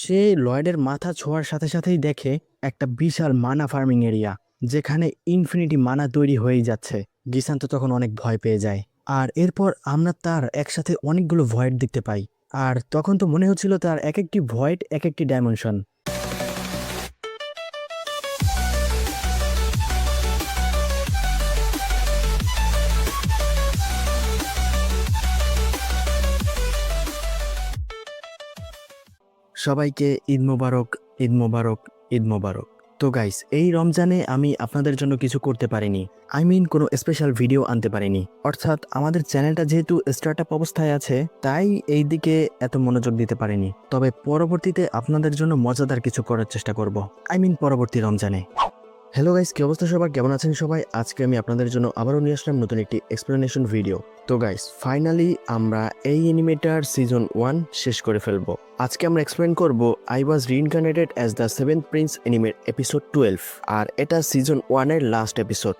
সে লয়েডের মাথা ছোঁয়ার সাথে সাথেই দেখে একটা বিশাল মানা ফার্মিং এরিয়া, যেখানে ইনফিনিটি মানা তৈরি হয়েই যাচ্ছে। গিসান তো তখন অনেক ভয় পেয়ে যায়। আর এরপর আমরা তার একসাথে অনেকগুলো ভয়েড দেখতে পাই। আর তখন তো মনে হচ্ছিল তার এক একটি ভয়েড এক একটি ডাইমেনশন। সবাইকে ঈদ মোবারক, ঈদ মোবারক, ঈদ মোবারক। তো গাইস, এই রমজানে আমি আপনাদের জন্য কিছু করতে পারিনি। কোনো স্পেশাল ভিডিও আনতে পারিনি। অর্থাৎ আমাদের চ্যানেলটা যেহেতু স্টার্ট আপ অবস্থায় আছে, তাই এই দিকে এত মনোযোগ দিতে পারিনি। তবে পরবর্তীতে আপনাদের জন্য মজাদার কিছু করার চেষ্টা করব। পরবর্তী রমজানে। হ্যালো গাইস, কি অবস্থা সবার? কেমন আছেন সবাই? আজকে আমি আপনাদের জন্য আবারও নিয়ে আসলাম নতুন একটি এক্সপ্লেনেশন ভিডিও। তো গাইস, ফাইনালি আমরা এই অ্যানিমেটার সিজন 1 শেষ করে ফেলবো। আজকে আমরা এক্সপ্লেন করব I was reincarnated as the seventh prince অ্যানিমের এপিসোড 12। আর এটা সিজন 1 এর লাস্ট এপিসোড।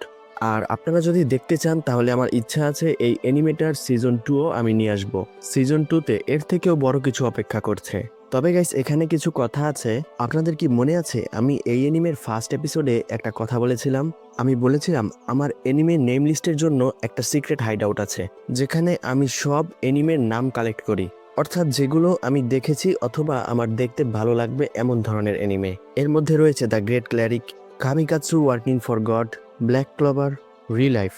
আর আপনারা যদি দেখতে চান তাহলে আমার ইচ্ছা আছে এই অ্যানিমেটার সিজন 2ও আমি নিয়ে আসবো। সিজন 2তে এর থেকেও বড় কিছু অপেক্ষা করছে। তবে গাইস, এখানে কিছু কথা আছে। আপনাদের কি মনে আছে আমি এই অ্যানিমের ফার্স্ট এপিসোডে একটা কথা বলেছিলাম? আমি বলেছিলাম আমার অ্যানিমের নেম লিস্টের জন্য একটা সিক্রেট হাইড আউট আছে, যেখানে আমি সব অ্যানিমের নাম কালেক্ট করি। অর্থাৎ যেগুলো আমি দেখেছি অথবা আমার দেখতে ভালো লাগবে এমন ধরনের অ্যানিমে। এর মধ্যে রয়েছে the great cleric, Kamikatsu working for God, black clover, relife,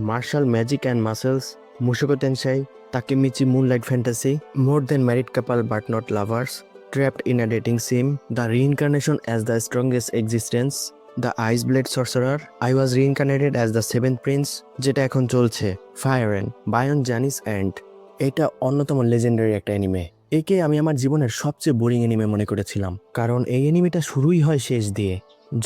martial magic and muscles, Mushoku Tensei, Takemichi Moonlight Fantasy, More Than Married Couple But Not Lovers, Trapped in a Dating Sim, The Reincarnation as the Strongest Existence, The Ice Blade Sorcerer, I Was Reincarnated as the Seventh Prince, যেটা এখন চলছে, Fire and Bion Janis End। এটা অন্যতম legendary একটা anime. একে আমি আমার জীবনের সবচেয়ে বোরিং অ্যানিমে মনে করেছিলাম, কারণ এই অ্যানিমেটা শুরুই হয় শেষ দিয়ে।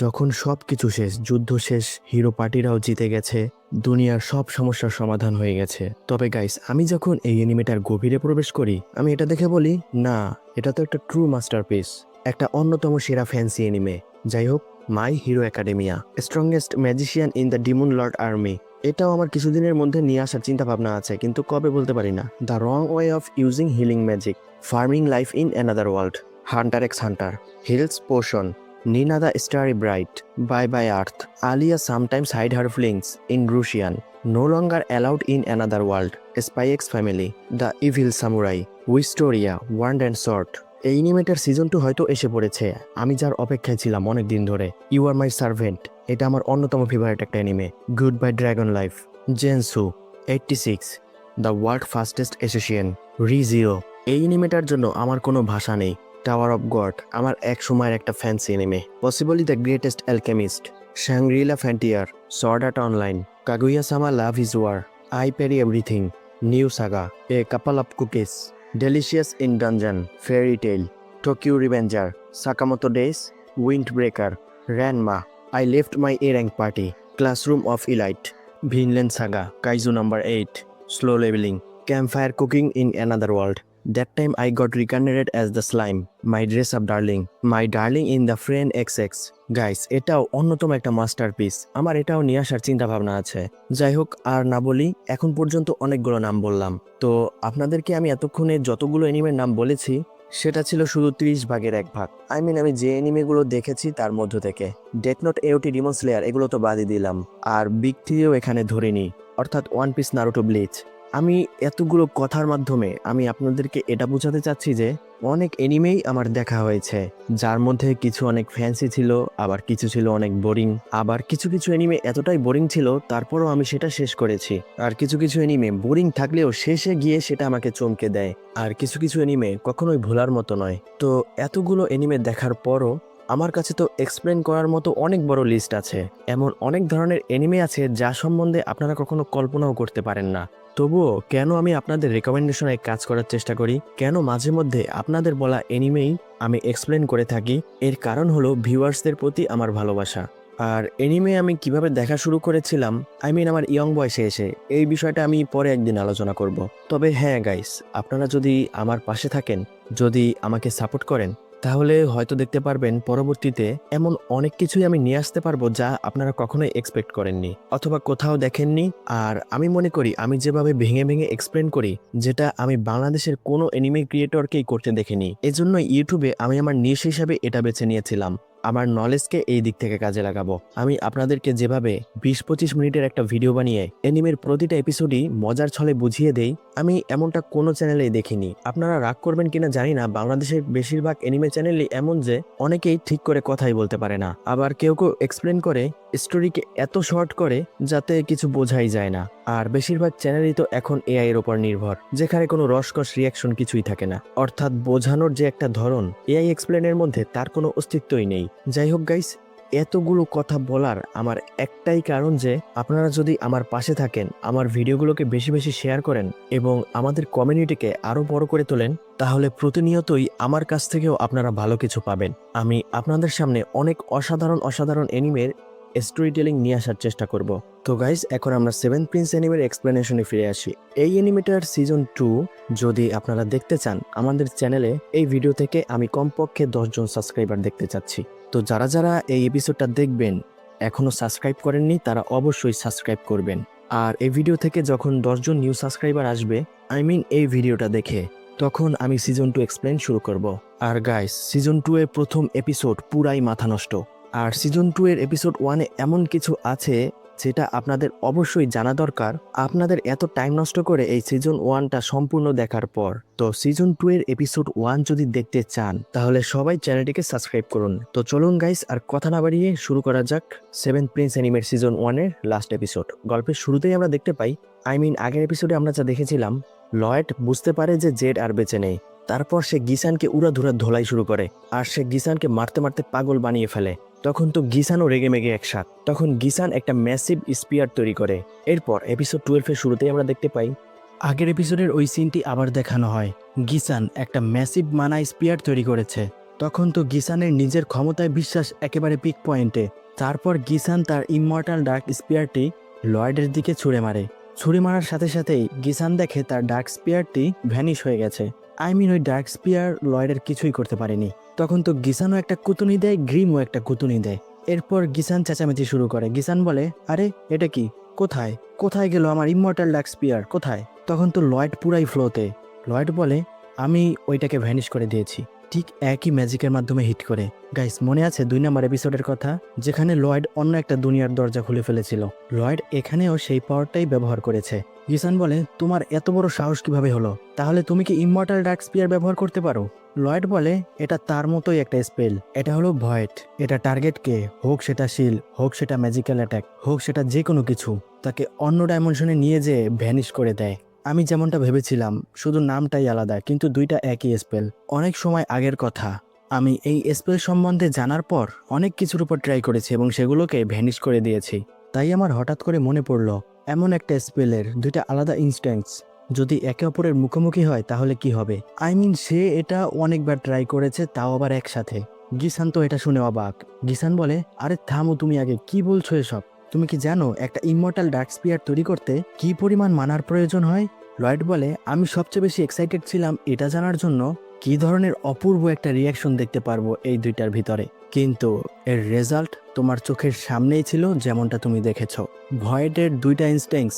যখন সব কিছু শেষ, যুদ্ধ শেষ, হিরো পার্টিরাও জিতে গেছে, দুনিয়ার সব সমস্যার সমাধান হয়ে গেছে। তবে গাইস, আমি যখন এই অ্যানিমেটার গভীরে প্রবেশ করি, আমি এটা দেখে বলি, না, এটা তো একটা ট্রু মাস্টারপিস, একটা অন্যতম সেরা ফ্যান্সি অ্যানিমে। যাই হোক, my hero academia, strongest magician in the demon lord army, এটাও আমার কিছুদিনের মধ্যে নিয়ে আসার চিন্তা ভাবনা আছে, কিন্তু কবে বলতে পারি না। The wrong way of using healing magic, farming life in another world, Hunter x Hunter, hills potion, Nina the Starry Bright, Bye Bye Earth, Alia sometimes hide her flings in Russian, No Longer Allowed in Another World, Spy X Family, The Evil Samurai, Wistoria, Wand and Sword। এই animator season 2 হয়তো এসে পড়েছে, আমি যার অপেক্ষায় ছিলাম অনেক দিন ধরে। ইউ আর মাই সার্ভেন্ট, এটা আমার অন্যতম ফেভারিট একটা anime. Good bye dragon life, জেনসু 86, দ্য ওয়ার্ল্ড ফাস্টেস্ট অ্যাসোসিয়েশন, রিজিও। এই অ্যানিমেটার জন্য আমার কোনো ভাষা নেই। টাওয়ার অফ গড আমার এক সময়ের একটা fancy anime. Possibly the greatest alchemist, Shangri-La frontier, sword art online, Kaguya sama love is war, I parry everything, new saga, a couple of cookies, delicious in dungeon, fairy tail, Tokyo revenger, Sakamoto days, wind breaker, Ranma, I left my A rank party, classroom of elite, Vinland saga, kaiju number 8, slow levelling, campfire cooking in another world, That time I got reincarnated as the slime, my dress up darling, my darling in the friend XX। Guys, এটাও অন্যতম একটা masterpiece, আমার এটাও নিয়ে আসার চিন্তা ভাবনা আছে। যাই হোক, আর না বলি, এখন পর্যন্ত অনেকগুলো নাম বললাম। তো আপনাদেরকে আমি এতক্ষণে যতগুলো অ্যানিমের নাম বলেছি, সেটা ছিল শুধু 30 ভাগের 1 ভাগ। আমি যে অ্যানিমেগুলো দেখেছি তার মধ্য থেকে। ডেথ নোট, এওটি, ডিমন স্লেয়ার এগুলো তো বাদই দিলাম, আর বিগ থ্রিও এখানে ধরিনি, অর্থাৎ ওয়ান পিস, নারুটো, ব্লিচ। আমি এতগুলো কথার মাধ্যমে আমি আপনাদেরকে এটা বোঝাতে চাচ্ছি যে অনেক অ্যানিমেই আমার দেখা হয়েছে, যার মধ্যে কিছু অনেক ফ্যান্সি ছিল, আবার কিছু ছিল অনেক বোরিং, আবার কিছু কিছু অ্যানিমে এতটাই বোরিং ছিল তারপরও আমি সেটা শেষ করেছি। আর কিছু কিছু অ্যানিমে বোরিং থাকলেও শেষে গিয়ে সেটা আমাকে চমকে দেয়। আর কিছু কিছু অ্যানিমে কখনোই ভোলার মতো নয়। তো এতগুলো অ্যানিমে দেখার পরও আমার কাছে তো এক্সপ্লেন করার মতো অনেক বড় লিস্ট আছে। এমন অনেক ধরনের অ্যানিমে আছে যা সম্বন্ধে আপনারা কখনো কল্পনাও করতে পারেন না। তবুও কেন আমি আপনাদের রেকমেন্ডেশনে কাজ করার চেষ্টা করি, কেন মাঝে মধ্যে আপনাদের বলা অ্যানিমেই আমি এক্সপ্লেন করে থাকি, এর কারণ হলো ভিউয়ার্সদের প্রতি আমার ভালোবাসা। আর অ্যানিমে আমি কিভাবে দেখা শুরু করেছিলাম, আমার ইয়ং বয়সে এসে, এই বিষয়টা আমি পরে একদিন আলোচনা করব। তবে হ্যাঁ গাইস, আপনারা যদি আমার পাশে থাকেন, যদি আমাকে সাপোর্ট করেন, তাহলে হয়তো দেখতে পারবেন পরবর্তীতে এমন অনেক কিছুই আমি নিয়ে আসতে পারবো যা আপনারা কখনোই এক্সপেক্ট করেননি অথবা কোথাও দেখেননি। আর আমি মনে করি আমি যেভাবে ভেঙে ভেঙে এক্সপ্লেন করি, যেটা আমি বাংলাদেশের কোনো অ্যানিমে ক্রিয়েটরকেই করতে দেখিনি, এজন্য ইউটিউবে আমি আমার নিশ হিসাবে এটা বেছে নিয়েছিলাম। আমার নলেজকে এই দিক থেকে কাজে লাগাবো। আমি আপনাদেরকে যেভাবে 20-25 মিনিটের একটা ভিডিও বানিয়ে অ্যানিমের প্রতিটা এপিসোডই মজার ছলে বুঝিয়ে দেই, আমি এমনটা কোনো চ্যানেলেই দেখিনি। আপনারা রাগ করবেন কিনা জানি না, বাংলাদেশের বেশিরভাগ অ্যানিমে চ্যানেলই এমন যে অনেকেই ঠিক করে কথাই বলতে পারে না, আবার কেউ কেউ এক্সপ্লেন করে স্টোরিকে এত শর্ট করে যাতে কিছু বোঝাই যায় না। আর বেশিরভাগ চ্যানেলই তো এখন এআই এর উপর নির্ভর, যেখানে কোনো রসকস রিয়াকশন কিছুই থাকে না, অর্থাৎ বোঝানোর যে একটা ধরন এআই এক্সপ্লেনের মধ্যে তার কোনো অস্তিত্বই নেই। যাই হোক গাইস, এতগুলো কথা বলার আমার একটাই কারণ যে আপনারা যদি আমার পাশে থাকেন, আমার ভিডিওগুলোকে বেশি বেশি শেয়ার করেন এবং আমাদের কমিউনিটিকে আরো বড় করে তোলেন, তাহলে প্রতিনিয়তই আমার কাছ থেকেও আপনারা ভালো কিছু পাবেন। আমি আপনাদের সামনে অনেক অসাধারণ অসাধারণ অ্যানিমের স্টোরি টেলিং নিয়ে আসার চেষ্টা করব। তো গাইজ, এখন আমরা 7th প্রিন্স অ্যানিমের এক্সপ্লেনেশনে ফিরে আসি। এই অ্যানিমেটার সিজন 2 যদি আপনারা দেখতে চান, আমাদের চ্যানেলে এই ভিডিও থেকে আমি কমপক্ষে 10 জন সাবস্ক্রাইবার দেখতে চাচ্ছি। তো যারা যারা এই এপিসোডটা দেখবেন এখনো সাবস্ক্রাইব করেননি, তারা অবশ্যই সাবস্ক্রাইব করবেন। আর এই ভিডিও থেকে যখন 10 জন নিউ সাবস্ক্রাইবার আসবে, এই ভিডিওটা দেখে, তখন আমি সিজন 2 এক্সপ্লেন শুরু করব। আর গাইস, সিজন 2 এর প্রথম এপিসোড পুরাই মাথা নষ্ট। আর সিজন 2 এর এপিসোড 1 এ এমন কিছু আছে যেটা আপনাদের অবশ্যই জানা দরকার, আপনাদের এত টাইম নষ্ট করে এই সিজন 1টা সম্পূর্ণ দেখার পর। তো সিজন 2 এর এপিসোড 1 যদি দেখতে চান, তাহলে সবাই চ্যানেলটিকে সাবস্ক্রাইব করুন। তো চলুন গাইস, আর কথা না বাড়িয়ে শুরু করা যাক 7th প্রিন্স অ্যানিমের সিজন 1 এর লাস্ট এপিসোড। গল্পের শুরুতেই আমরা দেখতে পাই, আগের এপিসোডে আমরা যা দেখেছিলাম, লয়েড বুঝতে পারে যে জেড আর বেঁচে নেই। তারপর সে গিসানকে উড়াধুরা ধোলাই শুরু করে, আর সে গিসানকে মারতে মারতে পাগল বানিয়ে ফেলে। তখন তো গিসানও রেগে মেগে একসাথ। তখন গিসান একটা ম্যাসিভ স্পিয়ার তৈরি করে। এরপর এপিসোড 12 এর শুরুতেই আমরা দেখতে পাই, আগের এপিসোডের ওই সিনটি আবার দেখানো হয়। গিসান একটা ম্যাসিভ মানা স্পিয়ার তৈরি করেছে। তখন তো গিসানের নিজের ক্ষমতায় বিশ্বাস একেবারে পিক পয়েন্টে। তারপর গিসান তার ইমমর্টাল ডার্ক স্পিয়ারটি লয়েডের দিকে ছুঁড়ে মারে। ছুরি মারার সাথে সাথেই গিসান দেখে তার ডার্ক স্পিয়ারটি ভ্যানিশ হয়ে গেছে। ওই ডার্ক স্পিয়ার লয়েডের কিছুই করতে পারেনি। তখন তো গিসানও একটা কুতুনি দেয়, গ্রিমও একটা কুতুনি দেয়। এরপর গিসান চেঁচামেচি শুরু করে। গিসান বলে, আরে এটা কি, কোথায় কোথায় গেল আমার ইমমর্টাল ডার্ক স্পিয়ার, কোথায়? তখন তো লয়েড পুরাই ফ্লোতে। লয়েড বলে, আমি ওইটাকে ভ্যানিশ করে দিয়েছি। ঠিক একই ম্যাজিকের মাধ্যমে হিট করে। গাইস, মনে আছে 2 নম্বর এপিসোডের কথা, যেখানে লয়েড অন্য একটা দুনিয়ার দরজা খুলে ফেলেছিল? লয়েড এখানেও সেই পাওয়ারটাই ব্যবহার করেছে। গিসান বলে, তোমার এত বড় সাহস কিভাবে হলো? তাহলে তুমি কি ইমমর্টাল ডার্ক স্পিয়ার ব্যবহার করতে পারো? লয়েড বলে, এটা তার মতোই একটা স্পেল। এটা হলো ভয়েড। এটা টার্গেটকে, হোক সেটা শিল, হোক সেটা ম্যাজিক্যাল অ্যাটাক, হোক সেটা যে কোনো কিছু, তাকে অন্য ডাইমেনশনে নিয়ে যেয়ে ভ্যানিশ করে দেয়। আমি যেমনটা ভেবেছিলাম, শুধু নামটাই আলাদা, কিন্তু দুইটা একই স্পেল। অনেক সময় আগের কথা, আমি এই স্পেল সম্বন্ধে জানার পর অনেক কিছুর উপর ট্রাই করেছি এবং সেগুলোকে ভ্যানিশ করে দিয়েছি। তাই আমার হঠাৎ করে মনে পড়ল, এমন একটা স্পেলের দুইটা আলাদা ইনস্ট্যান্স যদি একে অপরের মুখোমুখি হয় তাহলে কি হবে? সে এটা অনেকবার ট্রাই করেছে, তাও আবার একসাথে। গিসান তো এটা শুনে অবাক। গিসান বলে, আরে থামো, তুমি আগে কি বলছো এসব? তুমি কি জানো একটা ইমমর্টাল ডার্ক স্পিয়ার তৈরি করতে কি পরিমাণ মানার প্রয়োজন হয়? লয়েড বলে, আমি সবচেয়ে বেশি এক্সাইটেড ছিলাম এটা জানার জন্য কি ধরনের অপূর্ব একটা রিয়াকশন দেখতে পারবো এই দুইটার ভিতরে। কিন্তু এর রেজাল্ট তোমার চোখের সামনেই ছিল, যেমনটা তুমি দেখেছো। ভয়েডের দুইটা ইনস্ট্যান্স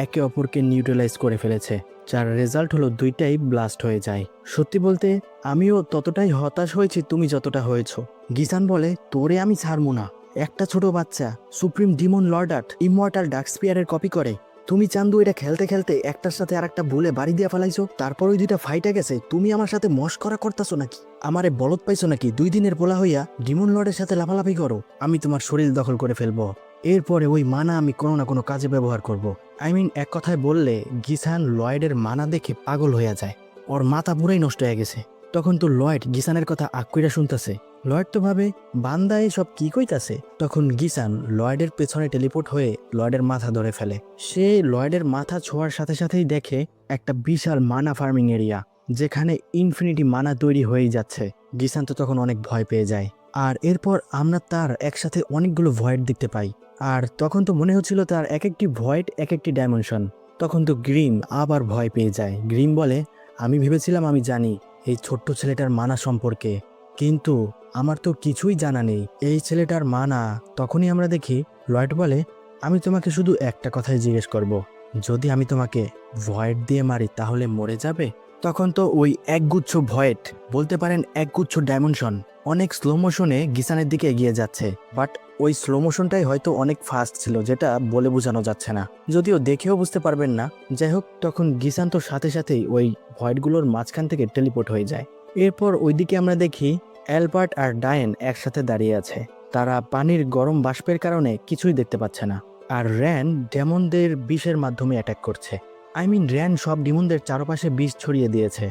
একে অপরকে নিউট্রালাইজ করে ফেলেছে, যার রেজাল্ট হলো দুইটাই ব্লাস্ট হয়ে যায়। সত্যি বলতে আমিও ততটাই হতাশ হয়েছি তুমি যতটা হয়েছো। গিসান বলে, তোরে আমি ছাড়বো না। একটা ছোট বাচ্চা supreme demon lord art immortal dark স্পিয়ারের কপি করে। তুমি চান্দু এটা খেলতে খেলতে একটার সাথে আর একটা ভুলে বাড়ি দিয়ে ফেলাইছো, তারপর ওই দুইটা ফাইটে গেছে। তুমি আমার সাথে মস্করা করতেছো নাকি? আমারে বলদ পাইছো নাকি? 2 দিনের পোলা হইয়া ডিমন লর্ডের সাথে লাফালাফি করো। আমি তোমার শরীর দখল করে ফেলবো। এরপরে ওই মানা আমি কোনো না কোনো কাজে ব্যবহার করব। এক কথায় বললে, গিসান লয়েডের মানা দেখে পাগল হইয়া যায়। ওর মাথা পুরাই নষ্ট হয়ে গেছে। তখন তো লয়েড গিসানের কথা আক্কুইরা শুনতেছে। লয়েড তো ভাবে, বান্দা সব কি কইতাছে। তখন গিসান লয়েডের পেছনে টেলিপোর্ট হয়ে লয়েডের মাথা ধরে ফেলে। সে লয়েডের মাথা ছোঁয়ার সাথে সাথেই দেখে একটা বিশাল মানা ফার্মিং এরিয়া, যেখানে ইনফিনিটি মানা তৈরি হয়েই যাচ্ছে। গিসান তো তখন অনেক ভয় পেয়ে যায়। আর এরপর আমরা তার একসাথে অনেকগুলো ভয়েড দেখতে পাই। আর তখন তো মনে হচ্ছিল তার এক একটি ভয়েড এক একটি ডাইমেনশন। তখন তো গ্রিম আবার ভয় পেয়ে যায়। গ্রিম বলে, আমি ভেবেছিলাম আমি জানি এই ছোট্ট ছেলেটার মানা সম্পর্কে, কিন্তু আমার তো কিছুই জানা নেই, এই ছেলেটার মা না। তখনই আমরা দেখি লয়েড বলে, আমি তোমাকে শুধু একটা কথাই জিজ্ঞেস করব, যদি আমি তোমাকে ভয়েড দিয়ে মারি তাহলে মরে যাবে? তখন তো ওই একগুচ্ছ ভয়েড, বলতে পারেন একগুচ্ছ ডাইমেনশন, অনেক স্লো মোশনে গিসানের দিকে এগিয়ে যাচ্ছে। বাট ওই স্লো মোশনটাই হয়তো অনেক ফাস্ট ছিল, যেটা বলে বোঝানো যাচ্ছে না, যদিও দেখেও বুঝতে পারবেন না। যাই হোক, তখন গিসান তো সাথে সাথেই ওই ভয়েডগুলোর মাঝখান থেকে টেলিপোর্ট হয়ে যায়। এরপর ওইদিকে আমরা দেখি অ্যালবার্ট আর ডায়েন একসাথে দাঁড়িয়ে আছে। তারা পানির গরম বাষ্পের কারণে কিছুই দেখতে পাচ্ছে না। আর র্যান ডেমনদের বিষের মাধ্যমে অ্যাটাক করছে। র্যান সব ডিমনদের চারপাশে বিষ ছড়িয়ে দিয়েছে।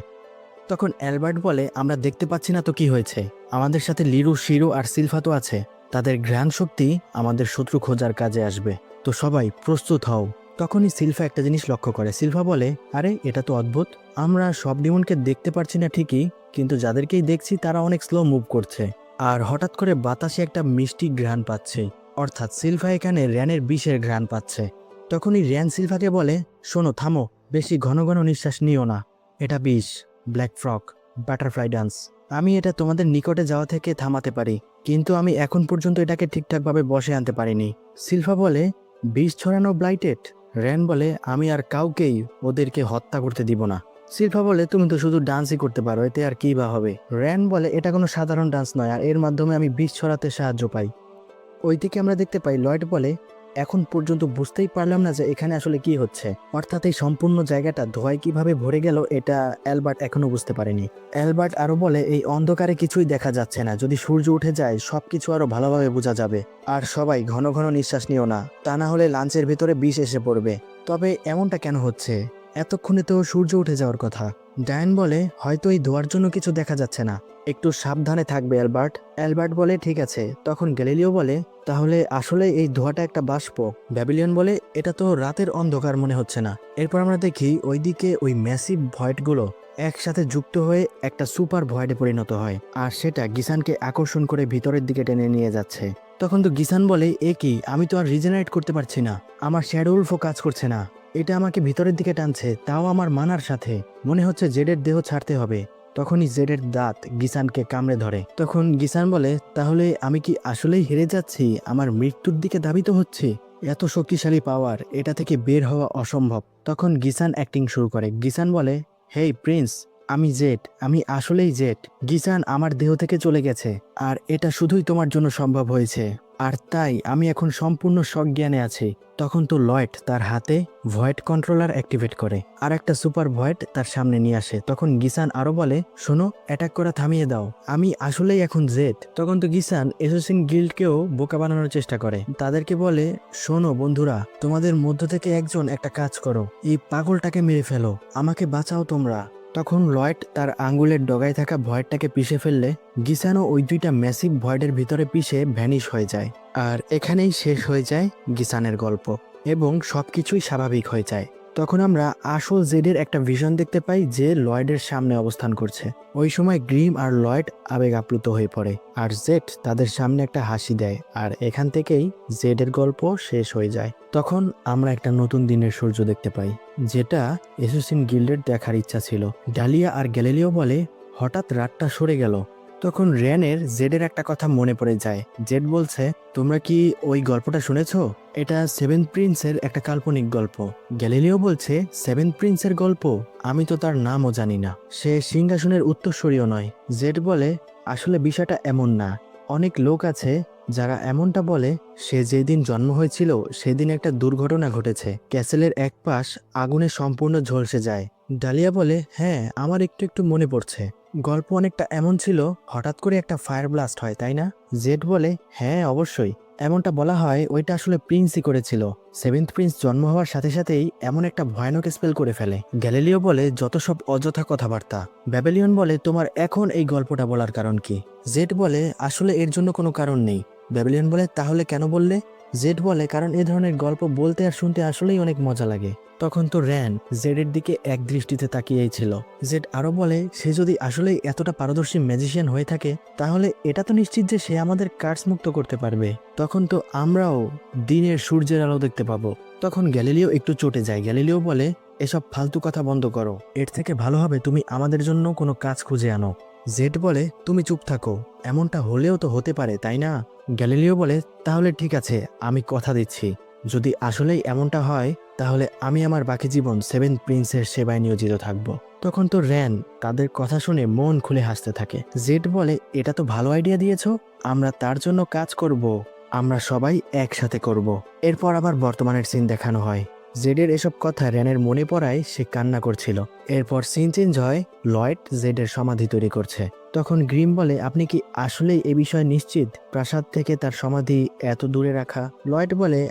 তখন অ্যালবার্ট বলে, আমরা দেখতে পাচ্ছি না তো কি হয়েছে, আমাদের সাথে লিরু, শিরো আর সিলফা তো আছে, তাদের ঘ্রাণ শক্তি আমাদের শত্রু খোঁজার কাজে আসবে, তো সবাই প্রস্তুত হও। তখনই সিলফা একটা জিনিস লক্ষ্য করে। সিলফা বলে, আরে এটা তো অদ্ভুত, আমরা সব ডিমনকে দেখতে পারছি না ঠিকই, কিন্তু যাদেরকেই দেখছি তারা অনেক স্লো মুভ করছে, আর হঠাৎ করে বাতাসে একটা মিষ্টি ঘ্রাণ পাচ্ছে, অর্থাৎ সিলফা এখানে র্যানের বিষের ঘ্রাণ পাচ্ছে। তখনই র্যান সিলফাকে বলে, শোনো, থামো, বেশি ঘন ঘন নিঃশ্বাস নিও না, এটা বিষ, ব্ল্যাক ফ্রক, বাটারফ্লাই ডান্স। আমি এটা তোমাদের নিকটে যাওয়া থেকে থামাতে পারি, কিন্তু আমি এখন পর্যন্ত এটাকে ঠিকঠাকভাবে বসে আনতে পারিনি। সিলফা বলে, বিষ ছড়ানো ব্লাইটেড? র্যান বলে, আমি আর কাউকেই ওদেরকে হত্যা করতে দিব না। সিলফা বলে, তুমি তো শুধু ডান্সই করতে পারো, এতে আর কি বা হবে? র্যান বলে, এটা কোনো সাধারণ ডান্স নয়, আর এর মাধ্যমে আমি বিষ ছড়াতে সাহায্য পাই। ওইদিকে আমরা দেখতে পাই লয়েড বলে, এখন পর্যন্ত বুঝতেই পারলাম না যে এখানে আসলে কি হচ্ছে, অর্থাৎ এই সম্পূর্ণ জায়গাটা ধোঁয়ায় কিভাবে ভরে গেল এটা অ্যালবার্ট এখনো বুঝতে পারেনি। অ্যালবার্ট আরো বলে, এই অন্ধকারে কিছুই দেখা যাচ্ছে না, যদি সূর্য উঠে যায় সবকিছু আরো ভালোভাবে বোঝা যাবে। আর সবাই ঘন ঘন নিঃশ্বাস নিও না, তা না হলে লাঞ্চের ভেতরে বিষ এসে পড়বে। তবে এমনটা কেন হচ্ছে? এতক্ষণে তো সূর্য উঠে যাওয়ার কথা। ডায়ান বলে, হয়তো এই ধোয়ার জন্য কিছু দেখা যাচ্ছে না, একটু সাবধানে থাকবে অ্যালবার্ট। অ্যালবার্ট বলে, ঠিক আছে। তখন গ্যালিলিও বলে, তাহলে আসলে এই ধোঁয়াটা একটা বাষ্প। ব্যাবিলিয়ন বলে, এটা তো রাতের অন্ধকার মনে হচ্ছে না। এরপর আমরা দেখি ওইদিকে ওই ম্যাসিভ ভয়েডগুলো একসাথে যুক্ত হয়ে একটা সুপার ভয়েডে পরিণত হয়, আর সেটা গিসানকে আকর্ষণ করে ভিতরের দিকে টেনে নিয়ে যাচ্ছে। তখন তো গিসান বলে, এ কি, আমি তো আর রিজেনারেট করতে পারছি না, আমার শ্যাডো উলফও কাজ করছে না, এটা আমাকে ভিতরের দিকে টানছে, তাও আমার মানার সাথে, মনে হচ্ছে জেডের দেহ ছাড়তে হবে। তখনই জেডের দাঁত গিসানকে কামড়ে ধরে। তখন গিসান বলে, তাহলে আমি কি আসলেই হেরে যাচ্ছি, আমার মৃত্যুর দিকে ধাবিত হচ্ছে? এত শক্তিশালী পাওয়ার, এটা থেকে বের হওয়া অসম্ভব। তখন গিসান অ্যাক্টিং শুরু করে। গিসান বলে, হেই প্রিন্স, আমি জেড, আমি আসলেই জেড। গিসান আমার দেহ থেকে চলে গেছে, আর এটা শুধুই তোমার জন্য সম্ভব হয়েছে, আর তাই আমি এখন সম্পূর্ণ সজ্ঞানে আছি। তখন তো লয়েড তার হাতে ভয়েড কন্ট্রোলার অ্যাক্টিভেট করে, আর একটা সুপার ভয়েড তার সামনে নিয়ে আসে। তখন গিসান আরো বলে, শোনো, অ্যাটাক করা থামিয়ে দাও, আমি আসলেই এখন জেড। তখন তো গিসান অ্যাসাসিন গিল্ডকেও বোকা বানানোর চেষ্টা করে, তাদেরকে বলে, শোনো বন্ধুরা, তোমাদের মধ্য থেকে একজন একটা কাজ করো, এই পাগলটাকে মেরে ফেলো, আমাকে বাঁচাও তোমরা। তখন লয়েড তার আঙ্গুলের ডগায় থাকা ভয়েডটাকে পিষে ফেললে গিসানও ওই দুইটা ম্যাসিভ ভয়েডের ভিতরে পিষে ভ্যানিশ হয়ে যায়। আর এখানেই শেষ হয়ে যায় গিসানের গল্প, এবং সবকিছুই স্বাভাবিক হয়ে যায়। তখন আমরা আসল জেডের একটা ভিশন দেখতে পাই, যে লয়েডের সামনে অবস্থান করছে। ওই সময় গ্রিম আর লয়েড আবেগ আপ্লুত হয়ে পড়ে, আর জেড তাদের সামনে একটা হাসি দেয়, আর এখান থেকেই জেডের গল্প শেষ হয়ে যায়। তখন আমরা একটা নতুন দিনের সূর্য দেখতে পাই, যেটা অ্যাসাসিন গিল্ডের দেখার ইচ্ছা ছিল। ডালিয়া আর গ্যালিলিও বলে, হঠাৎ রাতটা সরে গেল। তখন র্যানের জেডের একটা কথা মনে পড়ে যায়। জেড বলছে, তোমরা কি ওই গল্পটা শুনেছ? এটা সেভেন্থ প্রিন্সের একটা কাল্পনিক গল্প। গ্যালিলিও বলছে, সেভেন্থ প্রিন্সের গল্প? আমি তো তার নামও জানি না, সে সিংহাসনের উত্তরসূরিও নয়। জেড বলে, আসলে বিষয়টা এমন না, অনেক লোক আছে যারা এমনটা বলে। সে যেদিন জন্ম হয়েছিল সেদিন একটা দুর্ঘটনা ঘটেছে, ক্যাসেলের এক পাশ আগুনে সম্পূর্ণ ঝলসে যায়। ডালিয়া বলে, হ্যাঁ, আমার একটু একটু মনে পড়ছে, গল্প অনেকটা এমন ছিল, হঠাৎ করে একটা ফায়ার ব্লাস্ট হয়, তাই না? জেড বলে, হ্যাঁ অবশ্যই, এমনটা বলা হয়, ওইটা আসলে প্রিন্সই করেছিল। সেভেন্থ প্রিন্স জন্ম হওয়ার সাথে সাথেই এমন একটা ভয়ানক স্পেল করে ফেলে। গ্যালিলিও বলে, যত সব অযথা কথাবার্তা। ব্যাবিলিয়ন বলে, তোমার এখন এই গল্পটা বলার কারণ কি? জেড বলে, আসলে এর জন্য কোনো কারণ নেই। ব্যাবিলিয়ন বলে, তাহলে কেন বললে? জেড বলে, কারণ এ ধরনের গল্প বলতে আর শুনতে আসলেই অনেক মজা লাগে। তখন তো র্যান জেডের দিকে এক দৃষ্টিতে তাকিয়েই ছিল। জেড আরো বলে, সে যদি আসলেই এতটা পারদর্শী ম্যাজিশিয়ান হয়ে থাকে, তাহলে এটা তো নিশ্চিত যে সে আমাদের কার্স মুক্ত করতে পারবে। তখন তো আমরাও দিনের সূর্যের আলো দেখতে পাবো। তখন গ্যালিলিও একটু চটে যায়। গ্যালিলিও বলে, এসব ফালতু কথা বন্ধ করো, এর থেকে ভালো হবে তুমি আমাদের জন্য কোনো কাজ খুঁজে আনো। জেড বলে, তুমি চুপ থাকো, এমনটা হলেও তো হতে পারে তাই না? গ্যালিলিও বলে, তাহলে ঠিক আছে, আমি কথা দিচ্ছি, যদি আসলেই এমনটা হয় তাহলে আমি আমার বাকি জীবন সেভেন প্রিন্সের সেবায় নিয়োজিত থাকব। তখন তো র্যান তাদের কথা শুনে মন খুলে হাসতে থাকে। জেড বলে, এটা তো ভালো আইডিয়া দিয়েছো, আমরা তার জন্য কাজ করব, আমরা সবাই একসাথে করব। এরপর আবার বর্তমানের সিন দেখানো হয়। জেডের এসব কথা র্যানের মনে পড়ায় সে কান্না করছিল। এরপর সিন চেঞ্জ হয়, লয়েড জেডের সমাধি তৈরি করছে। তখন গ্রিম বলে, আপনি কি আসলেই এ বিষয়ে নিশ্চিত প্রাসাদ থেকে তার সমাধি এত দূরে রাখা? লয়েড বলে,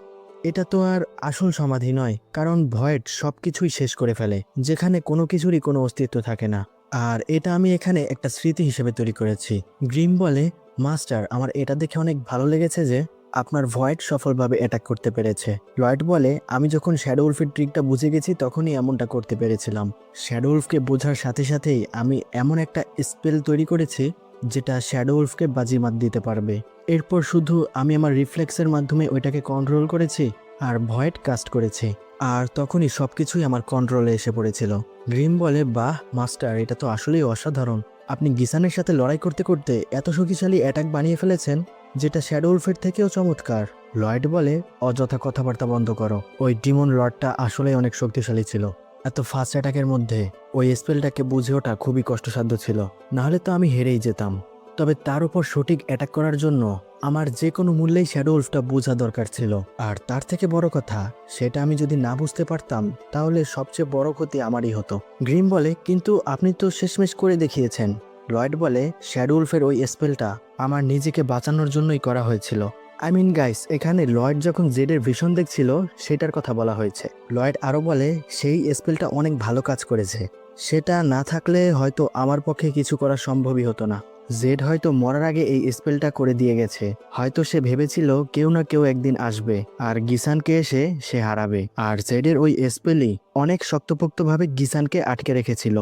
এটা তো আর আসল সমাধি নয়, কারণ ভয়েড সবকিছুই শেষ করে ফেলে, যেখানে কোনো কিছুরই কোনো অস্তিত্ব থাকে না। আর এটা আমি এখানে একটা স্মৃতি হিসেবে তৈরি করেছি। গ্রিম বলে, মাস্টার, আমার এটা দেখে অনেক ভালো লেগেছে যে আপনার ভয়েড সফলভাবে অ্যাটাক করতে পেরেছে। লয়েড বলে, আমি যখন শ্যাডো উলফের ট্রিকটা বুঝে গেছি তখনই এমনটা করতে পেরেছিলাম। শ্যাডো উলফকে বোঝার সাথে সাথেই আমি এমন একটা স্পেল তৈরি করেছি যেটা শ্যাডো উলফকে বাজিমাত দিতে পারবে। এরপর শুধু আমি আমার রিফ্লেক্সের মাধ্যমে ওইটাকে কন্ট্রোল করেছি আর ভয়েড কাস্ট করেছি, আর তখনই সবকিছুই আমার কন্ট্রোলে এসে পড়েছিল। গ্রিম বলে, বাহ মাস্টার, এটা তো আসলেই অসাধারণ। আপনি গিসানের সাথে লড়াই করতে করতে এত শক্তিশালী অ্যাটাক বানিয়ে ফেলেছেন যেটা শ্যাডো উলফের থেকেও চমৎকার। লয়েড বলে, অযথা কথাবার্তা বন্ধ করো, ওই ডিমন লর্ডটা আসলেই অনেক শক্তিশালী ছিল। এত ফাস্ট অ্যাটাকের মধ্যে ওই স্পেলটাকে বুঝে ওঠা খুবই কষ্টসাধ্য ছিল, নাহলে তো আমি হেরেই যেতাম। তবে তার উপর সঠিক অ্যাটাক করার জন্য আমার যে কোনো মূল্যেই শ্যাডো উলফটা বোঝা দরকার ছিল। আর তার থেকে বড় কথা, সেটা আমি যদি না বুঝতে পারতাম তাহলে সবচেয়ে বড় ক্ষতি আমারই হতো। গ্রিম বলে, কিন্তু আপনি তো শেষমেশ করে দেখিয়েছেন। লয়েড বলে, শ্যাডো উলফের ওই স্পেলটা আমার নিজেকে বাঁচানোর জন্যই করা হয়েছিল। আই মিন গাইস, এখানে লয়েড যখন জেডের ভিশন দেখছিল সেটার কথা বলা হয়েছে। লয়েড আরও বলে, সেই স্পেলটা অনেক ভালো কাজ করেছে, সেটা না থাকলে হয়তো আমার পক্ষে কিছু করা সম্ভবই হতো না। জেড হয়তো মরার আগে এই স্পেলটা করে দিয়ে গেছে, হয়তো সে ভেবেছিল কেউ না কেউ একদিন আসবে আর গিসানকে এসে সে হারাবে। আর জেডের ওই স্পেলই অনেক শক্তপোক্তভাবে গিসানকে আটকে রেখেছিল,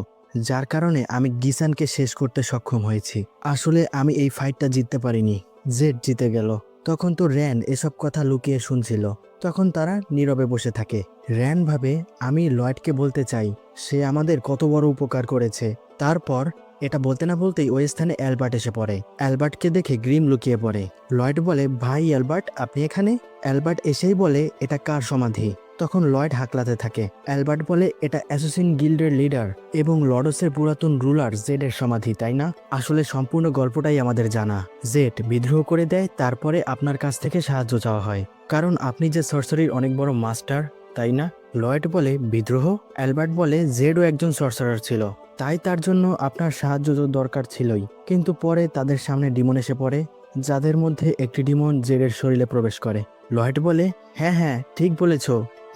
যার কারণে আমি গিসানকে শেষ করতে সক্ষম হয়েছি। আসলে আমি এই ফাইটটা জিততে পারিনি, জেড জিতে গেল। তখন তো র্যান এসব কথা লুকিয়ে শুনছিল। তখন তারা নীরবে বসে থাকে। র্যান ভাবে, আমি লয়েডকে বলতে চাই সে আমাদের কত বড় উপকার করেছে। তারপর এটা বলতে না বলতেই ওই স্থানে অ্যালবার্ট এসে পড়ে। অ্যালবার্টকে দেখে গ্রিম লুকিয়ে পড়ে। লয়েড বলে, ভাই অ্যালবার্ট, আপনি এখানে? অ্যালবার্ট এসেই বলে, এটা কার সমাধি? তখন লয়েড হাঁকলাতে থাকে। অ্যালবার্ট বলে, এটা অ্যাসোসিন গিল্ডের লিডার এবং লর্ডসের পুরাতন রুলার জেডের সমাধি, তাই না? আসলে সম্পূর্ণ গল্পটাই আমাদের জানা। জেড বিদ্রোহ করে দেয়, তারপরে আপনার কাছ থেকে সাহায্য চাওয়া হয়, কারণ আপনি যে সর্সারির অনেক বড় মাস্টার, তাই না? লয়েড বলে, বিদ্রোহ? অ্যালবার্ট বলে, জেডও একজন সর্সারার ছিল, তাই তার জন্য আপনার সাহায্য তো দরকার ছিলই। কিন্তু পরে তাদের সামনে ডিমন এসে পড়ে, যাদের মধ্যে একটি ডিমন জেডের শরীরে প্রবেশ করে। লয়েড বলে, হ্যাঁ হ্যাঁ ঠিক বলেছ।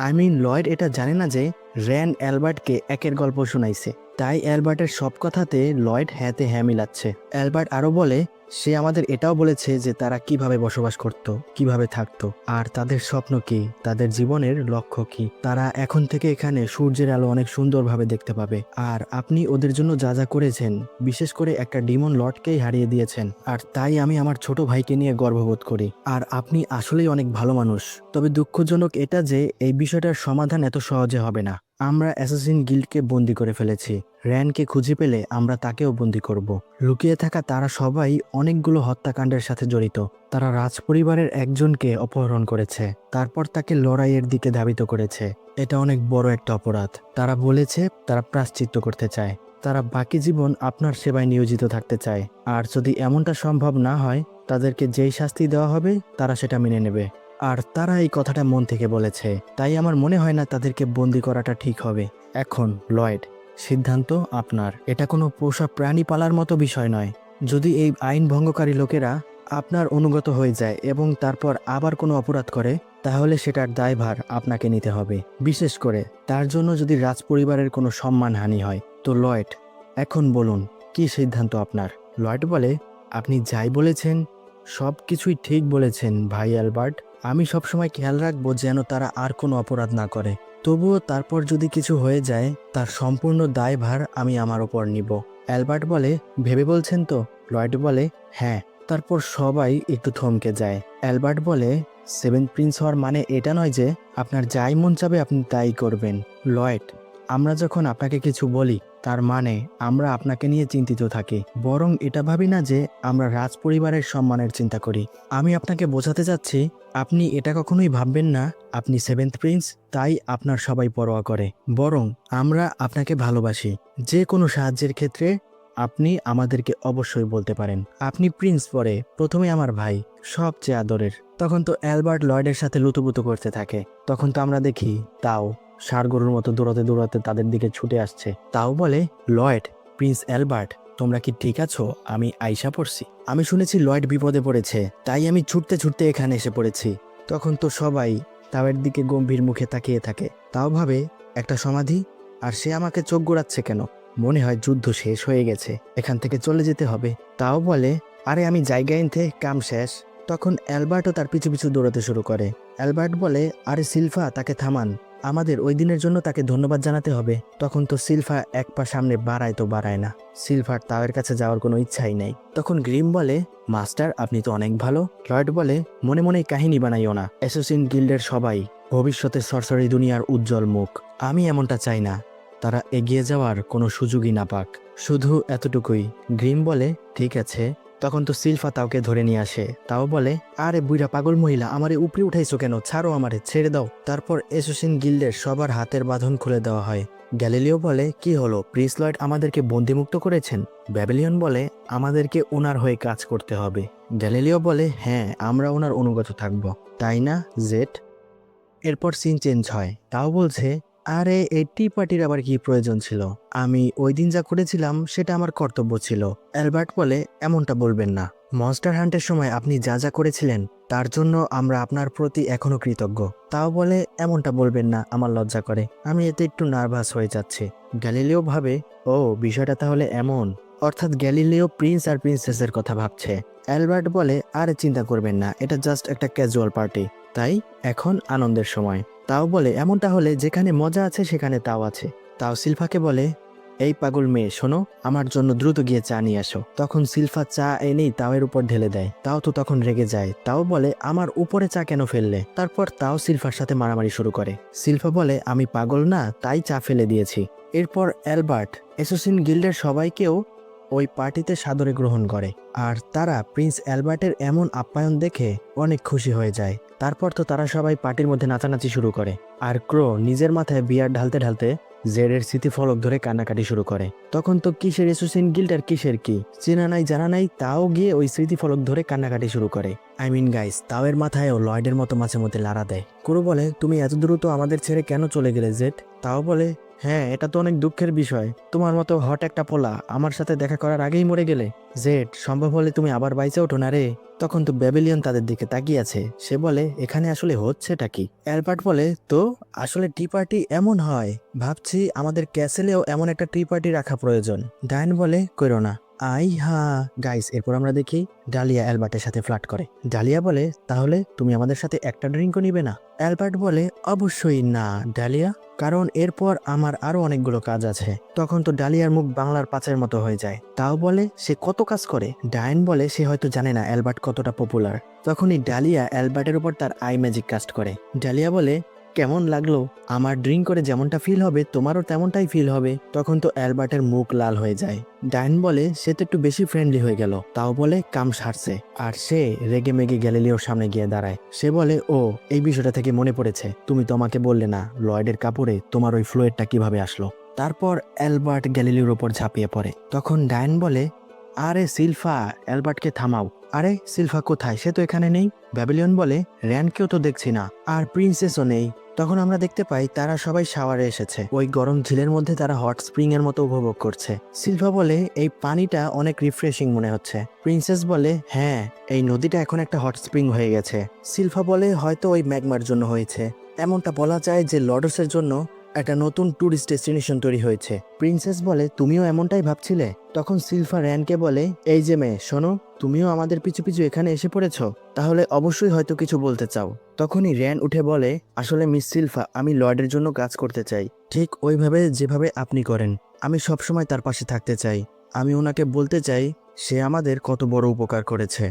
আই মিন লয়েড এটা জানে না যে র্যান অ্যালবার্টকে একের গল্প শোনাইছে, তাই অ্যালবার্টের সব কথাতে লয়েড হ্যাঁতে হ্যাঁ মিলাচ্ছে। অ্যালবার্ট আরও বলে, সে আমাদের এটাও বলেছে যে তারা কিভাবে বসবাস করত, কিভাবে থাকতো, আর তাদের স্বপ্ন কি, তাদের জীবনের লক্ষ্য কি। তারা এখন থেকে এখানে সূর্যের আলো অনেক সুন্দরভাবে দেখতে পাবে। আর আপনি ওদের জন্য যা যা করেছেন, বিশেষ করে একটা ডিমন লর্ডকেই হারিয়ে দিয়েছেন, আর তাই আমি আমার ছোট ভাইকে নিয়ে গর্ববোধ করি। আর আপনি আসলেই অনেক ভালো মানুষ। তবে দুঃখজনক এটা যে এই বিষয়টার সমাধান এত সহজে হবে না। আমরা অ্যাসাসিন গিল্ডকে বন্দি করে ফেলেছি। র্যানকে খুঁজে পেলে আমরা তাকেও বন্দি করব। লুকিয়ে থাকা তারা সবাই অনেকগুলো হত্যাকাণ্ডের সাথে জড়িত। তারা রাজপরিবারের একজনকে অপহরণ করেছে, তারপর তাকে লড়াইয়ের দিকে ধাবিত করেছে। এটা অনেক বড় একটা অপরাধ। তারা বলেছে তারা প্রায়শ্চিত্ত করতে চায়, তারা বাকি জীবন আপনার সেবায় নিয়োজিত থাকতে চায়। আর যদি এমনটা সম্ভব না হয়, তাদেরকে যেই শাস্তি দেওয়া হবে তারা সেটা মেনে নেবে। আর তারা এই কথাটা মন থেকে বলেছে, তাই আমার মনে হয় না তাদেরকে বন্দি করাটা ঠিক হবে। এখন লয়েড, সিদ্ধান্ত আপনার। এটা কোনো পোষা প্রাণী পালার মতো বিষয় নয়। যদি এই আইন ভঙ্গকারী লোকেরা আপনার অনুগত হয়ে যায় এবং তারপর আবার কোনো অপরাধ করে, তাহলে সেটার দায়ভার আপনাকে নিতে হবে। বিশেষ করে তার জন্য যদি রাজপরিবারের কোনো সম্মানহানি হয়। তো লয়েড, এখন বলুন কি সিদ্ধান্ত আপনার? লয়েড বলে, আপনি যাই বলেছেন সব কিছুই ঠিক বলেছেন ভাই অ্যালবার্ট। আমি সবসময় খেয়াল রাখবো যেন তারা আর কোনো অপরাধ না করে। তবুও তারপর যদি কিছু হয়ে যায়, তার সম্পূর্ণ দায়ভার আমি আমার ওপর নিব। অ্যালবার্ট বলে, ভেবে বলছেন তো? লয়েড বলে, হ্যাঁ। তারপর সবাই একটু থমকে যায়। অ্যালবার্ট বলে, সেভেন প্রিন্স হওয়ার মানে এটা নয় যে আপনার যাই মন চাবে আপনি তাই করবেন। লয়েড, আমরা যখন আপনাকে কিছু বলি তার মানে আমরা আপনাকে নিয়ে চিন্তিত থাকি, বরং এটা ভাবি না যে আমরা রাজ পরিবারের সম্মানের চিন্তা করি। আমি আপনাকে বোঝাতে চাচ্ছি, আপনি এটা কখনোই ভাববেন না আপনি সেভেন্থ প্রিন্স, তাই আপনার সবাই পরোয়া করে। বরং আমরা আপনাকে ভালোবাসি। যে কোনো সাহায্যের ক্ষেত্রে আপনি আমাদেরকে অবশ্যই বলতে পারেন। আপনি প্রিন্স পরে প্রথমে আমার ভাই, সবচেয়ে আদরের। তখন তো অ্যালবার্ট লয়েডের সাথে লুতুপুতু করতে থাকে। তখন তো আমরা দেখি তাও ষাঁড় গরুর মতো দৌড়াতে দৌড়াতে তাদের দিকে ছুটে আসছে। তাও বলে, লয়েড, প্রিন্স অ্যালবার্ট, তোমরা কি ঠিক আছো? আমি আইসা পড়ছি। আমি শুনেছি লয়েড বিপদে পড়েছে, তাই আমি ছুটতে ছুটতে এখানে এসে পড়েছি। তখন তো সবাই তাওয়ের দিকে গম্ভীর মুখে তাকিয়ে থাকে। তাও ভাবে একটা সমাধি, আর সে আমাকে চোখ গোড়াচ্ছে কেন? মনে হয় যুদ্ধ শেষ হয়ে গেছে, এখান থেকে চলে যেতে হবে। তাও বলে, আরে আমি জায়গা এনতে, কাম শেষ। তখন অ্যালবার্টও তার পিছু পিছু দৌড়াতে শুরু করে। অ্যালবার্ট বলে, আরে সিলফা, তাকে থামান, আমাদের ওই দিনের জন্য তাকে ধন্যবাদ জানাতে হবে। তখন তো সিলফা এক পা সামনে বাড়ায় তো বাড়ায় না। সিলভার তাওয়ের কাছে যাওয়ার কোনো ইচ্ছাই নাই। তখন গ্রিম বলে, মাস্টার আপনি তো অনেক ভালো। লয়েড বলে, মনে মনে কাহিনী বানাইও না, অ্যাসোসিন গিল্ডের সবাই ভবিষ্যতে সরসরি দুনিয়ার উজ্জ্বল মুখ। আমি এমনটা চাই না তারা এগিয়ে যাওয়ার কোনো সুযোগই না পাক, শুধু এতটুকুই। গ্রিম বলে, ঠিক আছে। তখন তো সিলফা তাওকে ধরে নিয়ে আসে। তাও বলে, আরে বুইরা পাগল মহিলা, আমারে উপরে উঠাইছো কেন? ছাড়ো আমারে, ছেড়ে দাও। তারপর অ্যাসোসিন গিল্ডের সবার হাতের বাঁধন খুলে দেওয়া হয়। গ্যালিলিও বলে, কি হলো, প্রিন্স লয়েড আমাদেরকে বন্দিমুক্ত করেছেন? ব্যাবিলিয়ন বলে, আমাদেরকে ওনার হয়ে কাজ করতে হবে। গ্যালিলিও বলে, হ্যাঁ, আমরা ওনার অনুগত থাকব, তাই না জেট? এরপর সিন চেঞ্জ হয়। তাও বলছে, আরে এই টি পার্টির আবার কি প্রয়োজন ছিল? আমি ওই দিন যা করেছিলাম সেটা আমার কর্তব্য ছিল। অ্যালবার্ট বলে, এমনটা বলবেন না। মনস্টার হান্টের সময় আপনি যা যা করেছিলেন তার জন্য আমরা আপনার প্রতি এখনো কৃতজ্ঞ। তাও বলে, এমনটা বলবেন না, আমার লজ্জা করে, আমি এতে একটু নার্ভাস হয়ে যাচ্ছি। গ্যালিলিও ভাবে, ও বিষয়টা তাহলে এমন। অর্থাৎ গ্যালিলিও প্রিন্স আর প্রিন্সেসের কথা ভাবছে। অ্যালবার্ট বলে, আরে চিন্তা করবেন না, এটা জাস্ট একটা ক্যাজুয়াল পার্টি, তাই এখন আনন্দের সময়। তাও বলে, এমনটা হলে যেখানে মজা আছে সেখানে তাও আছে। তাও সিলফাকে বলে, এই পাগল মেয়ে, শোনো, আমার জন্য দ্রুত গিয়ে চা নিয়ে আসো। তখন সিলফা চা এনেই তাওয়ের উপর ঢেলে দেয়। তাও তো তখন রেগে যায়। তাও বলে, আমার উপরে চা কেন ফেললে? তারপর তাও সিলফার সাথে মারামারি শুরু করে। সিলফা বলে, আমি পাগল না, তাই চা ফেলে দিয়েছি। এরপর অ্যালবার্ট অ্যাসোসিন গিল্ডের সবাইকেও ওই পার্টিতে সাদরে গ্রহণ করে, আর তারা প্রিন্স অ্যালবার্টের এমন আপ্যায়ন দেখে অনেক খুশি হয়ে যায়। তারপর তো তারা সবাই পার্টির মধ্যে নাচানাচি শুরু করে, আর ক্রো নিজের মাথায় বিয়ার ঢালতে ঢালতে জেডের স্মৃতিফলক ধরে কান্নাকাটি শুরু করে। তখন তো কিসের অ্যাসোসিন গিল্ড আর কিসের কি, চেনা নাই জানা নাই, তাও গিয়ে ওই স্মৃতিফলক ধরে কান্নাকাটি শুরু করে। আই মিন গাইস, তাওয়ের মাথায়ও লয়েডের মতো মাঝে মধ্যে লাড়া দেয়। ক্রো বলে, তুমি এত দ্রুত আমাদের ছেড়ে কেন চলে গেলে জেড? তাও বলে, হ্যাঁ, এটা তো অনেক দুঃখের বিষয়, তোমার মতো হট একটা পোলা আমার সাথে দেখা করার আগেই মরে গেলে। জেড, সম্ভব হলে তুমি আবার বাইচে ওঠো না রে। তখন তো ব্যাবিলিয়ন তাদের দিকে তাকিয়ে আছে। সে বলে, এখানে আসলে হচ্ছেটা কি? অ্যালবার্ট বলে, তো আসলে টি পার্টি এমন হয়, ভাবছি আমাদের ক্যাসেলেও এমন একটা টি পার্টি রাখা প্রয়োজন। ডায়ন বলে, কইরো না। আই হা গাইস, এরপর আমরা দেখি ডালিয়া অ্যালবার্টের সাথে ফ্লার্ট করে। ডালিয়া বলে, তাহলে তুমি আমাদের সাথে একটা ড্রিঙ্কও নিবে না? অ্যালবার্ট বলে, অবশ্যই না ডালিয়া, কারণ এরপর আমার আরো অনেকগুলো কাজ আছে। তখন তো ডালিয়ার মুখ বাংলার পাঁচের মতো হয়ে যায়। তাও বলে, সে কত কাজ করে? ডায়ন বলে, সে হয়তো জানে না অ্যালবার্ট কতটা পপুলার। তখনই ডালিয়া অ্যালবার্টের উপর তার আই ম্যাজিক কাস্ট করে। ডালিয়া বলে, কেমন লাগলো? আমার ড্রিঙ্ক করে যেমনটা ফিল হবে তোমারও তেমনটাই ফিল হবে। তখন তো অ্যালবার্টের মুখ লাল হয়ে যায়। ডায়ন বলে, সে তো একটু বেশি ফ্রেন্ডলি হয়ে গেল। তাও বলে, কাম সারছে। আর সে রেগে মেগে গ্যালিলিওর সামনে গিয়ে দাঁড়ায়। সে বলে, ও এই বিষয়টা থেকে মনে পড়েছে, তুমি তো আমাকে বললে না লয়েডের কাপড়ে তোমার ওই ফ্লুইডটা কিভাবে আসলো। তারপর অ্যালবার্ট গ্যালিলিওর উপর ঝাঁপিয়ে পড়ে। তখন ডায়ন বলে, আরে সিলফা, অ্যালবার্টকে থামাও। আরে সিলফা কোথায়? সে তো এখানে নেই। ব্যাবিলিয়ন বলে, র্যানকেও তো দেখছি না, আর প্রিন্সেসও নেই। তখন আমরা দেখতে পাই তারা সবাই শাওয়ারে এসেছে। ওই গরম ঝিলের মধ্যে তারা হট স্প্রিং এর মতো উপভোগ করছে। সিলভা বলে, এই পানিটা অনেক রিফ্রেশিং মনে হচ্ছে। প্রিন্সেস বলে, হ্যাঁ, এই নদীটা এখন একটা হট স্প্রিং হয়ে গেছে। সিলভা বলে, হয়তো ওই ম্যাগমার জন্য হয়েছে। এমনটা বলা যায় যে লর্ডসের জন্য একটা নতুন ট্যুরিস্ট ডেস্টিনেশন তৈরি হয়েছে। প্রিন্সেস বলে, তুমিও এমনটাই ভাবছিলে? তখন সিলভা র্যানকে বলে, এই যে মেয়ে, শোনো, তুমিও আমাদের পিছু পিছু এখানে এসে পড়েছো, তাহলে অবশ্যই হয়তো কিছু বলতে চাও। তখনই র্যান উঠে বলে, আসলে মিস সিলভা, আমি লর্ডের জন্য কাজ করতে চাই, ঠিক ওইভাবে যেভাবে আপনি করেন। আমি সবসময় তার পাশে থাকতে চাই। আমি ওনাকে বলতে চাই সে আমাদের কত বড় উপকার করেছে।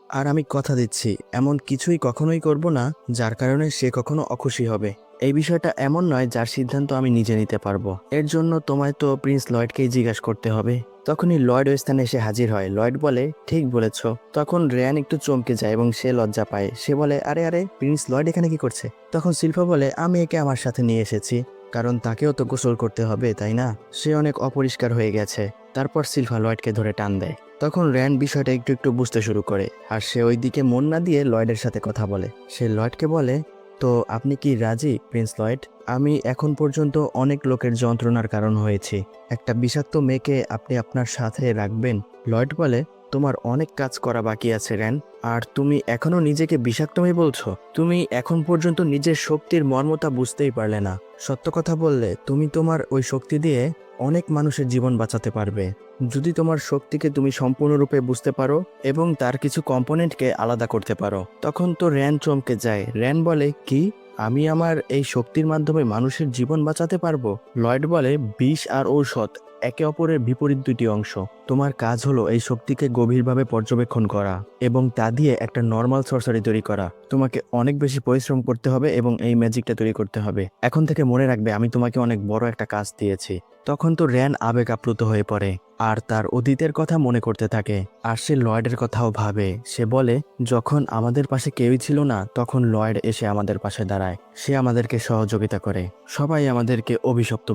আর আমি কথা দিচ্ছি, এমন কিছুই কখনোই করব না যার কারণে সে কখনো অখুশি হবে। এই বিষয়টা এমন নয় যার সিদ্ধান্ত আমি নিজে নিতে পারবো। এর জন্য তোমায় তো প্রিন্স লয়েডকেই জিজ্ঞাসা করতে হবে। তখনই লয়েড ওই স্থানে এসে হাজির হয়। লয়েড বলে, ঠিক বলেছ। তখন রেয়ান একটু চমকে যায় এবং সে লজ্জা পায়। সে বলে, আরে আরে, প্রিন্স লয়েড এখানে কি করছে? তখন শিল্পা বলে, আমি একে আমার সাথে নিয়ে এসেছি, কারণ তাকেও তো গোসল করতে হবে, তাই না? সে অনেক অপরিষ্কার হয়ে গেছে। তারপর শিল্পা লয়েডকে ধরে টান দেয়। তখন র্যান বিষয়টা একটু একটু বুঝতে শুরু করে, আর সে ওই দিকে মন না দিয়ে লয়েডের সাথে কথা বলে। সে লয়েডকে বলে, তো আপনি কি রাজি প্রিন্স লয়েড? আমি এখন পর্যন্ত অনেক লোকের যন্ত্রণার কারণ হয়েছি, একটা বিষাক্ত মেয়েকে আপনি আপনার সাথে রাখবেন? লয়েড বলে, তোমার অনেক কাজ করা বাকি আছে র্যান, আর তুমি এখনো নিজেকে বিষাক্ত মেয়ে বলছো? তুমি এখন পর্যন্ত নিজের শক্তির মর্মতা বুঝতেই পারলে না। সত্য কথা বললে তুমি তোমার ওই শক্তি দিয়ে অনেক মানুষের জীবন বাঁচাতে পারবে, যদি তোমার শক্তিকে তুমি সম্পূর্ণরূপে বুঝতে পারো এবং তার কিছু কম্পোনেন্টকে আলাদা করতে পারো। তখন তো র্যান চমকে যায়। র্যান বলে, কি? আমি আমার এই শক্তির মাধ্যমে মানুষের জীবন বাঁচাতে পারবো? লয়েড বলে, বিষ আর ঔষধ একে অপরের বিপরীত দুটি অংশ। তোমার কাজ হলো এই শক্তিকে গভীরভাবে পর্যবেক্ষণ করা এবং তা দিয়ে একটা নর্মাল সরসারি তৈরি করা। তোমাকে অনেক বেশি পরিশ্রম করতে হবে এবং এই ম্যাজিকটা তৈরি করতে হবে। এখন থেকে মনে রাখবে, আমি তোমাকে অনেক বড় একটা কাজ দিয়েছি। তখন তো র্যান আবেগ আপ্লুত হয়ে পড়ে আর তার অতীতের কথা মনে করতে থাকে, আর সে লয়েডের কথাও ভাবে। সে বলে, যখন আমাদের পাশে কেউই ছিল না, তখন লয়েড এসে আমাদের পাশে দাঁড়ায়। সে আমাদেরকে সহযোগিতা করে। সবাই আমাদেরকে অভিশপ্ত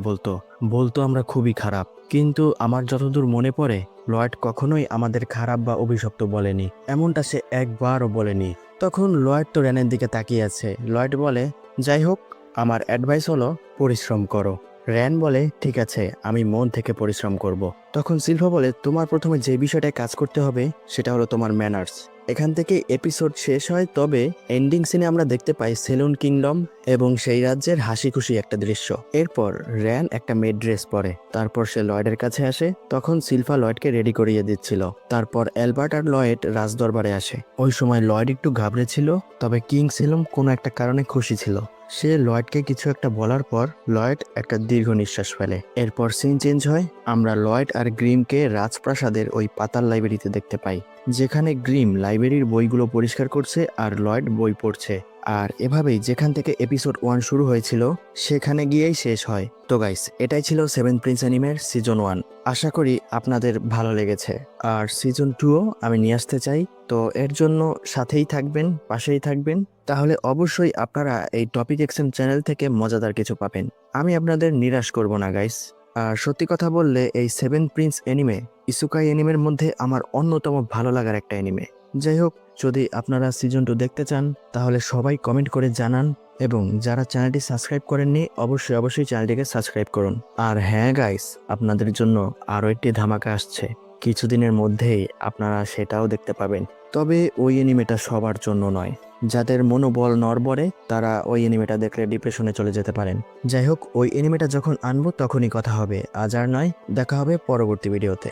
বলতো আমরা খুবই খারাপ, কিন্তু আমার যতদূর মনে পড়ে, লয়েড কখনোই আমাদের খারাপ বা অভিশপ্ত বলেনি, এমনটা সে একবারও বলেনি। তখন লয়েড তো র্যানের দিকে তাকিয়ে আছে। লয়েড বলে, যাই হোক, আমার অ্যাডভাইস হলো পরিশ্রম করো। র্যান বলে, ঠিক আছে, আমি মন থেকে পরিশ্রম করব। তখন শিল্পা বলে, তোমার প্রথমে যে বিষয়টায় কাজ করতে হবে সেটা হলো তোমার ম্যানার্স। এখান থেকে এপিসোড শেষ হয়, তবে এন্ডিং সিনে আমরা দেখতে পাই সেলুন কিংডম এবং সেই রাজ্যের হাসি খুশি একটা দৃশ্য। এরপর র্যান একটা মেড ড্রেস পরে, তারপর সে লয়েডের কাছে আসে। তখন শিল্পা লয়েডকে রেডি করিয়ে দিচ্ছিল। তারপর অ্যালবার্ট আর লয়েড রাজদরবারে আসে। ওই সময় লয়েড একটু ঘাবড়েছিল, তবে কিং সেলুম কোনো একটা কারণে খুশি ছিল। সে লয়েডকে কিছু একটা বলার পর লয়েড একটা দীর্ঘ নিঃশ্বাস ফেলে। এরপর সিন চেঞ্জ হয়। আমরা লয়েড আর গ্রিমকে রাজপ্রাসাদের ওই পাতাল লাইব্রেরিতে দেখতে পাই, যেখানে গ্রিম লাইব্রেরির বইগুলো পরিষ্কার করছে আর লয়েড বই পড়ছে। আর এভাবেই যেখান থেকে এপিসোড 1 শুরু হয়েছিল সেখানে গিয়েই শেষ হয়। তো গাইস, এটাই ছিল 7 প্রিন্স অ্যানিমের সিজন 1। আশা করি আপনাদের ভালো লেগেছে। আর সিজন 2ও আমি নিয়ে আসতে চাই, তো এর জন্য সাথেই থাকবেন, পাশেই থাকবেন। তাহলে অবশ্যই আপনারা এই টপিক এক্সএম চ্যানেল থেকে মজাদার কিছু পাবেন। আমি আপনাদের নিরাশ করব না গাইস। আর সত্যি কথা বললে, এই 7 প্রিন্স অ্যানিমে ইসুকাই অ্যানিমের মধ্যে আমার অন্যতম ভালো লাগার একটা অ্যানিমে। যাই হোক, যদি আপনারা সিজন 2 দেখতে চান তাহলে সবাই কমেন্ট করে জানান, এবং যারা চ্যানেলটি সাবস্ক্রাইব করেননি অবশ্যই চ্যানেলটিকে সাবস্ক্রাইব করুন। আর হ্যাঁ গাইস, আপনাদের জন্য আরও একটি ধামাকা আসছে কিছুদিনের মধ্যেই, আপনারা সেটাও দেখতে পাবেন। তবে ওই অ্যানিমেটা সবার জন্য নয়। যাদের মনোবল নড়বড়ে তারা ওই অ্যানিমেটা দেখলে ডিপ্রেশনে চলে যেতে পারেন। যাই হোক, ওই অ্যানিমেটা যখন আনবো তখনই কথা হবে, আজ আর নয়। দেখা হবে পরবর্তী ভিডিওতে।